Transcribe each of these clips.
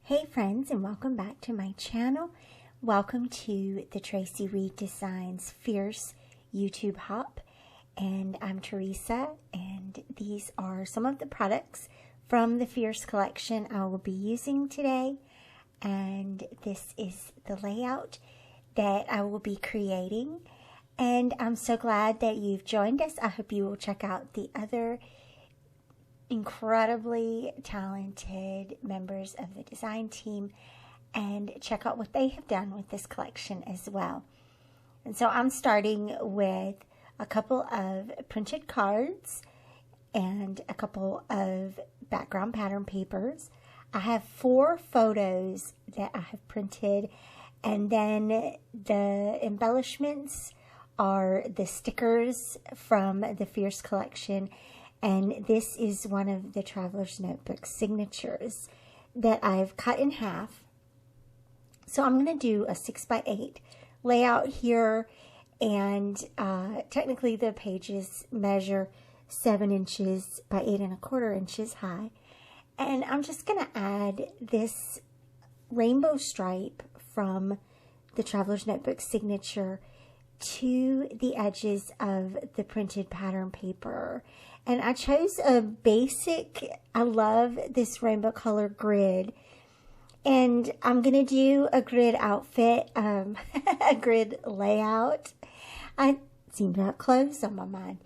Hey friends, and welcome back to my channel. Welcome to the Traci Reed Designs Fierce YouTube Hop, and I'm Teresa, and these are some of the products from the Fierce collection I will be using today, and this is the layout that I will be creating, and I'm so glad that you've joined us. I hope you will check out the other incredibly talented members of the design team and check out what they have done with this collection as well. And so I'm starting with a couple of printed cards and a couple of background pattern papers. I have 4 photos that I have printed, and then the embellishments are the stickers from the Fierce collection. And this is one of the Traveler's Notebook signatures that I've cut in half. So I'm going to do a 6x8 layout here. And technically the pages measure 7 inches by 8¼ inches high. And I'm just going to add this rainbow stripe from the Traveler's Notebook signature to the edges of the printed pattern paper. And I chose a basic, I love this rainbow color grid. And I'm going to do a grid outfit, a grid layout. I seem to have clothes on my mind.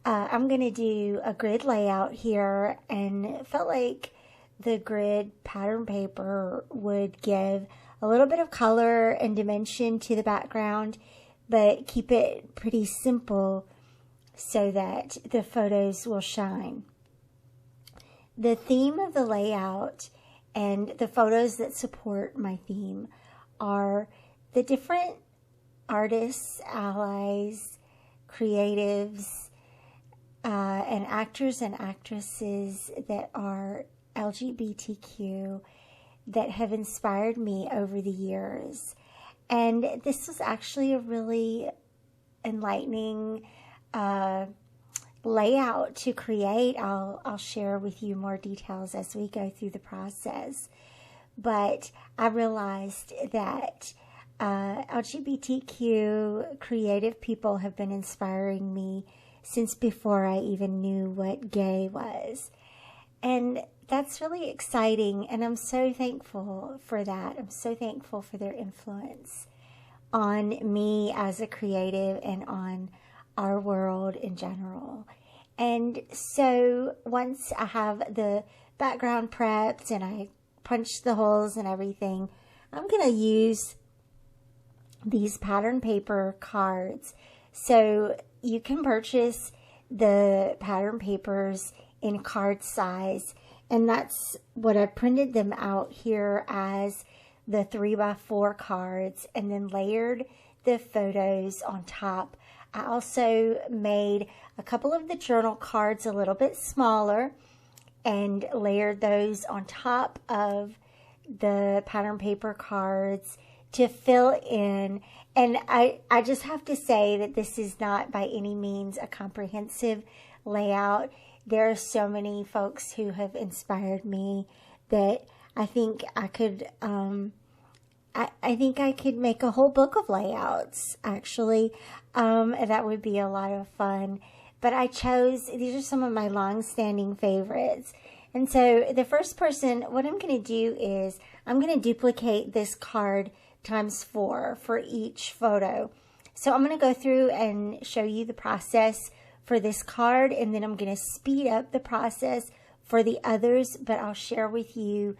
I'm going to do a grid layout here, and felt like the grid pattern paper would give a little bit of color and dimension to the background, but keep it pretty simple so that the photos will shine. The theme of the layout and the photos that support my theme are the different artists, allies, creatives, and actors and actresses that are LGBTQ that have inspired me over the years. And this was actually a really enlightening layout to create. I'll share with you more details as we go through the process. But I realized that LGBTQ creative people have been inspiring me since before I even knew what gay was. And that's really exciting, and I'm so thankful for that. I'm so thankful for their influence on me as a creative and on our world in general. And so once I have the background prepped and I punched the holes and everything, I'm going to use these pattern paper cards. So you can purchase the pattern papers in card size, and that's what I printed them out here as the 3x4 cards, and then layered the photos on top. I also made a couple of the journal cards a little bit smaller and layered those on top of the pattern paper cards to fill in. And I just have to say that this is not by any means a comprehensive layout. There are so many folks who have inspired me that I think I could I think I could make a whole book of layouts, actually. That would be a lot of fun. But I chose, these are some of my long-standing favorites. And so the first person, what I'm going to do is I'm going to duplicate this card ×4 for each photo. So I'm going to go through and show you the process for this card, and then I'm going to speed up the process for the others, but I'll share with you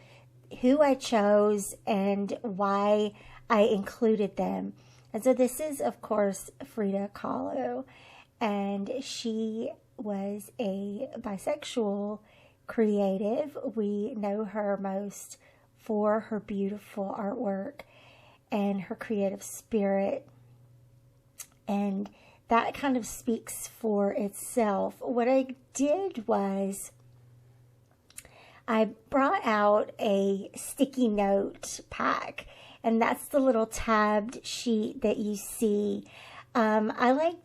who I chose and why I included them. And so this is, of course, Frida Kahlo, and she was a bisexual creative. We know her most for her beautiful artwork and her creative spirit, and that kind of speaks for itself. What I did was I brought out a sticky note pack, and that's the little tabbed sheet that you see. I like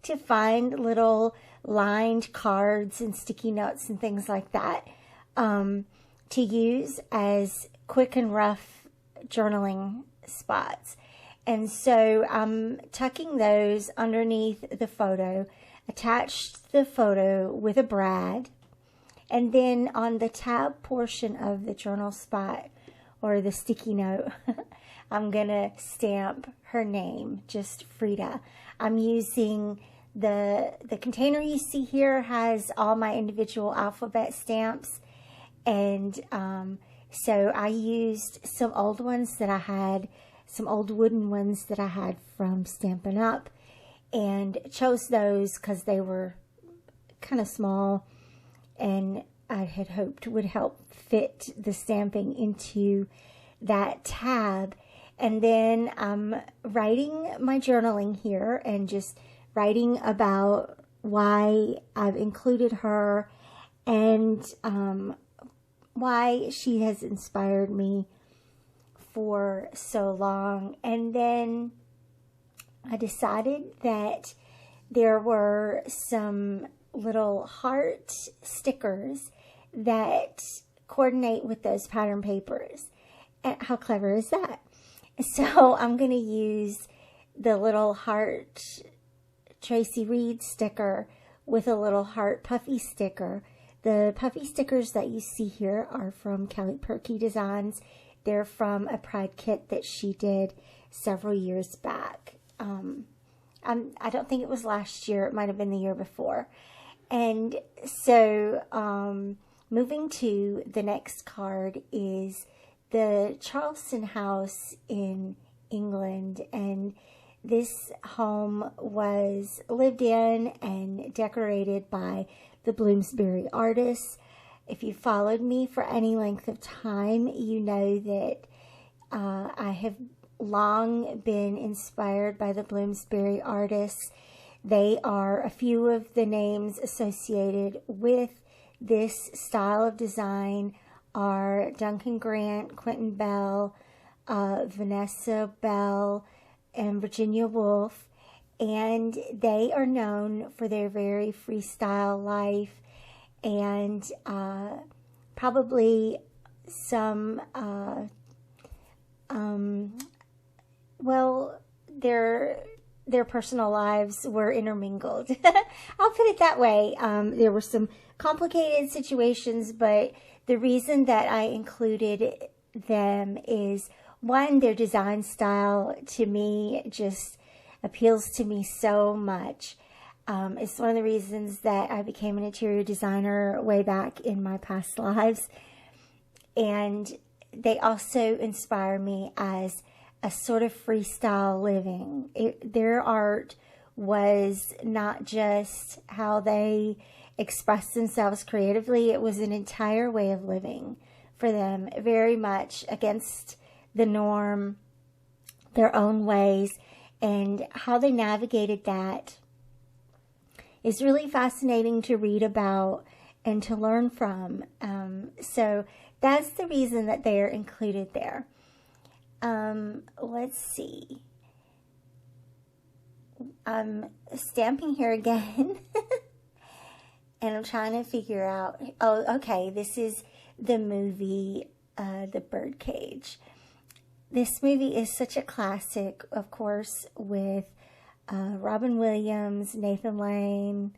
to find little lined cards and sticky notes and things like that to use as quick and rough journaling spots. And so I'm tucking those underneath the photo, attached the photo with a brad, and then on the tab portion of the journal spot or the sticky note, I'm going to stamp her name, just Frida. I'm using the container you see here has all my individual alphabet stamps, and so I used some old ones that I had, some old wooden ones that I had from Stampin' Up, and chose those because they were kind of small and I had hoped would help fit the stamping into that tab. And then I'm writing my journaling here and just writing about why I've included her and why she has inspired me for so long. And then I decided that there were some little heart stickers that coordinate with those pattern papers. And how clever is that? So I'm going to use the little heart Traci Reed sticker with a little heart puffy sticker. The puffy stickers that you see here are from Kelly Perky Designs. They're from a Pride kit that she did several years back. I don't think it was last year. It might have been the year before. And so moving to the next card is the Charleston House in England. And this home was lived in and decorated by the Bloomsbury artists. If you followed me for any length of time, you know that I have long been inspired by the Bloomsbury artists. They are a few of the names associated with this style of design are Duncan Grant, Quentin Bell, Vanessa Bell, and Virginia Woolf. And they are known for their very freestyle life and probably some, well, their personal lives were intermingled. I'll put it that way. There were some complicated situations, but the reason that I included them is, one, their design style to me just appeals to me so much. It's one of the reasons that I became an interior designer way back in my past lives. And they also inspire me as a sort of freestyle living. Their art was not just how they expressed themselves creatively. It was an entire way of living for them, very much against the norm, their own ways, and how they navigated that is really fascinating to read about and to learn from. So that's the reason that they are included there. Let's see. I'm stamping here again. And I'm trying to figure out, oh, okay, this is the movie, The Birdcage. This movie is such a classic, of course, with Robin Williams, Nathan Lane,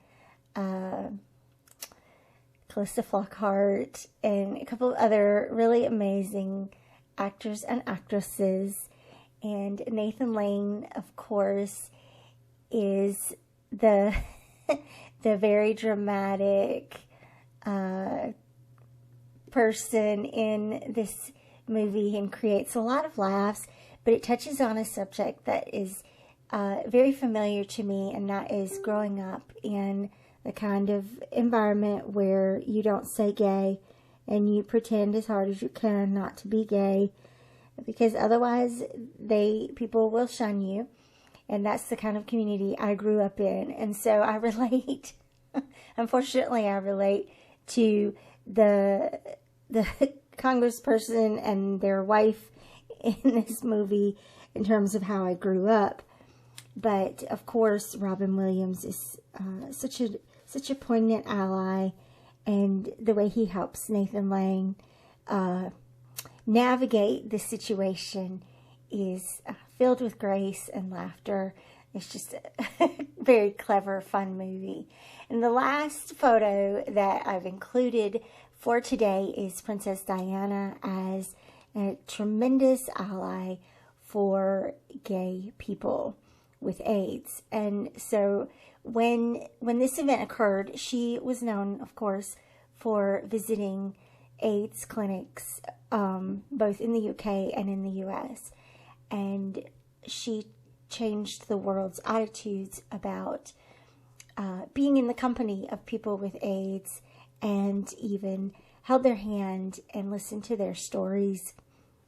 Calista Flockhart, and a couple of other really amazing actors and actresses. And Nathan Lane, of course, is the the very dramatic person in this movie and creates a lot of laughs, but it touches on a subject that is very familiar to me, and that is growing up in the kind of environment where you don't say gay and you pretend as hard as you can not to be gay, because otherwise people will shun you. And that's the kind of community I grew up in. And so I relate, unfortunately, I relate to the congressperson and their wife in this movie in terms of how I grew up. But of course, Robin Williams is such a poignant ally, and the way he helps Nathan Lane navigate the situation is filled with grace and laughter. It's just a very clever, fun movie. And the last photo that I've included for today is Princess Diana as a tremendous ally for gay people with AIDS. And so when this event occurred, she was known, of course, for visiting AIDS clinics, both in the UK and in the US. And she changed the world's attitudes about being in the company of people with AIDS, and even held their hand and listened to their stories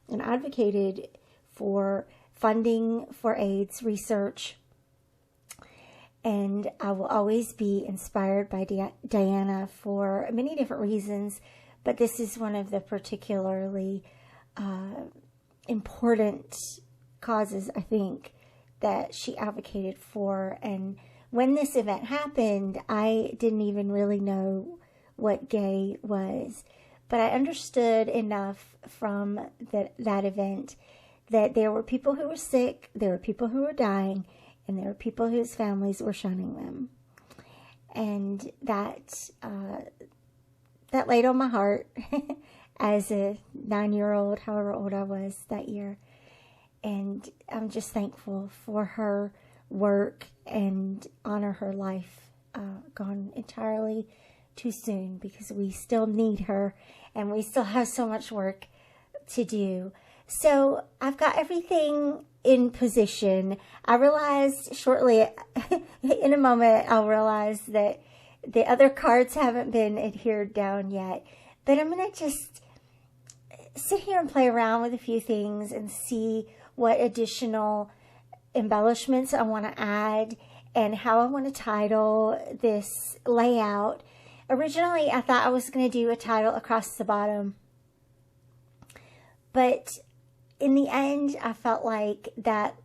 and advocated for funding for AIDS research. And I will always be inspired by Diana for many different reasons, but this is one of the particularly important causes, I think, that she advocated for. And when this event happened, I didn't even really know what gay was, but I understood enough from that event that there were people who were sick, there were people who were dying, and there were people whose families were shunning them. And that laid on my heart as a 9-year-old, however old I was that year. And I'm just thankful for her work and honor her life gone entirely too soon, because we still need her and we still have so much work to do. So I've got everything in position. I realized shortly, in a moment, I'll realize that the other cards haven't been adhered down yet. But I'm going to just sit here and play around with a few things and see what additional embellishments I want to add and how I want to title this layout. Originally, I thought I was going to do a title across the bottom, but in the end, I felt like that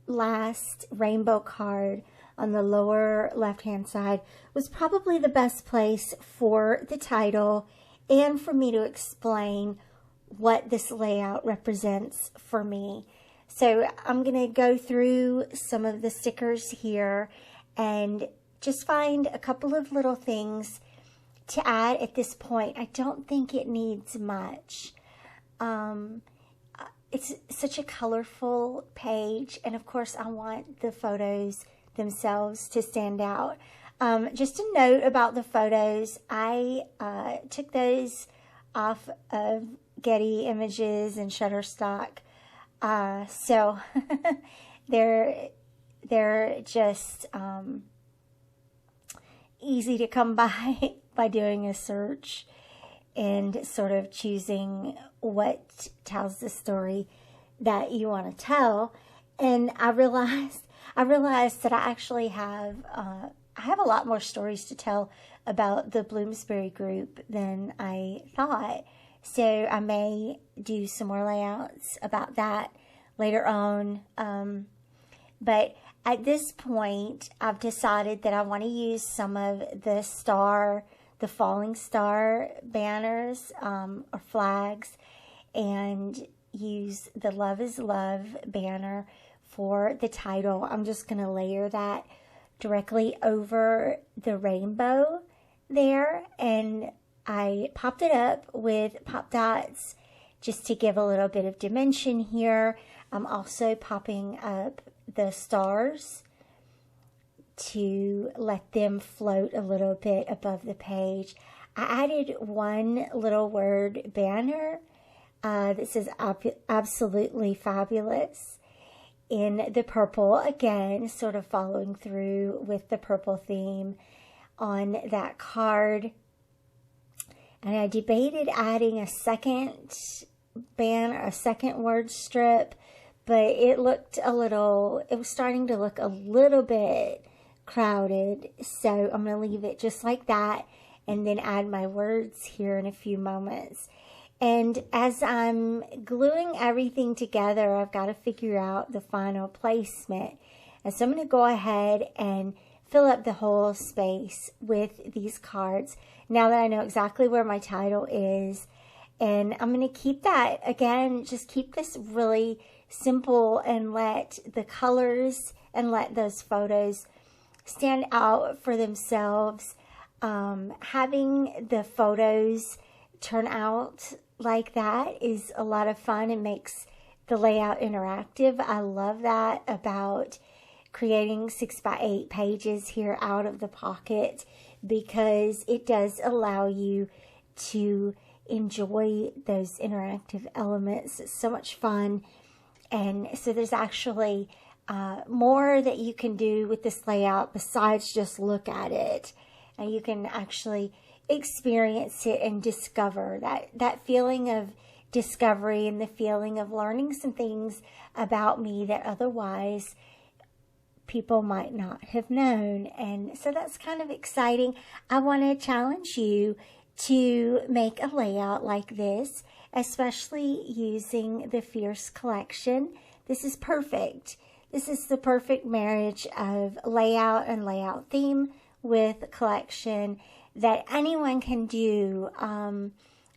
last rainbow card on the lower left-hand side was probably the best place for the title and for me to explain what this layout represents for me. So I'm going to go through some of the stickers here and just find a couple of little things to add at this point. I don't think it needs much. It's such a colorful page, and of course I want the photos themselves to stand out. Just a note about the photos, I took those off of Getty Images and Shutterstock, so they're just easy to come by doing a search and sort of choosing what tells the story that you want to tell. And I realized that I actually have a lot more stories to tell about the Bloomsbury group than I thought. So I may do some more layouts about that later on. But at this point, I've decided that I want to use some of the falling star banners or flags, and use the Love is Love banner for the title. I'm just going to layer that directly over the rainbow there, and I popped it up with pop dots just to give a little bit of dimension here. I'm also popping up the stars to let them float a little bit above the page. I added one little word banner that says absolutely fabulous in the purple, again sort of following through with the purple theme on that card. And I debated adding a second banner, a second word strip, but it was starting to look a little bit crowded, so I'm going to leave it just like that and then add my words here in a few moments. And as I'm gluing everything together, I've got to figure out the final placement. And so I'm going to go ahead and fill up the whole space with these cards now that I know exactly where my title is. And I'm going to keep that, again, just keep this really simple and let the colors and let those photos stand out for themselves. Having the photos turn out like that is a lot of fun and makes the layout interactive. I love that about creating 6x8 pages here out of the pocket, because it does allow you to enjoy those interactive elements. It's so much fun. And so there's actually more that you can do with this layout besides just look at it. And you can actually experience it and discover that feeling of discovery and the feeling of learning some things about me that otherwise people might not have known. And so that's kind of exciting. I want to challenge you to make a layout like this, especially using the Fierce collection. This is perfect. This is the perfect marriage of layout and layout theme with collection that anyone can do,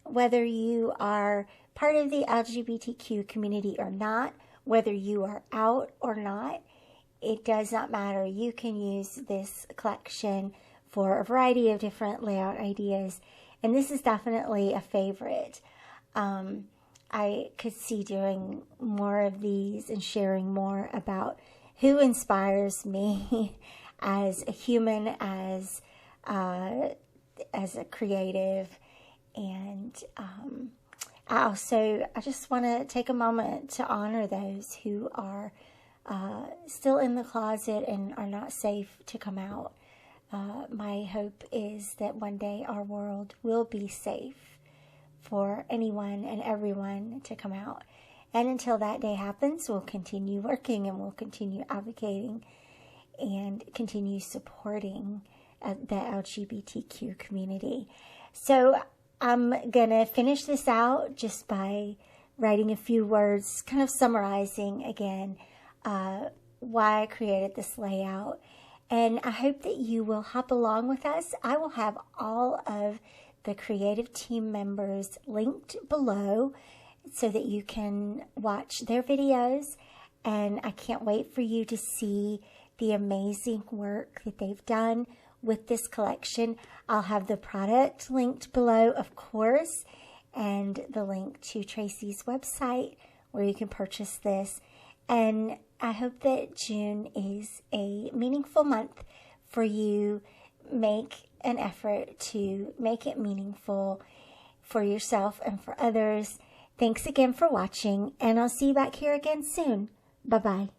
whether you are part of the LGBTQ community or not, whether you are out or not. It does not matter. You can use this collection for a variety of different layout ideas. And this is definitely a favorite. I could see doing more of these and sharing more about who inspires me as a human, as a creative. And I just want to take a moment to honor those who are still in the closet and are not safe to come out. My hope is that one day our world will be safe for anyone and everyone to come out. And until that day happens, we'll continue working and we'll continue advocating and continue supporting the LGBTQ community. So I'm going to finish this out just by writing a few words, kind of summarizing again why I created this layout. And I hope that you will hop along with us. I will have all of the creative team members linked below so that you can watch their videos. And I can't wait for you to see the amazing work that they've done with this collection. I'll have the product linked below, of course, and the link to Traci's website where you can purchase this. And I hope that June is a meaningful month for you. Make an effort to make it meaningful for yourself and for others. Thanks again for watching, and I'll see you back here again soon. Bye-bye.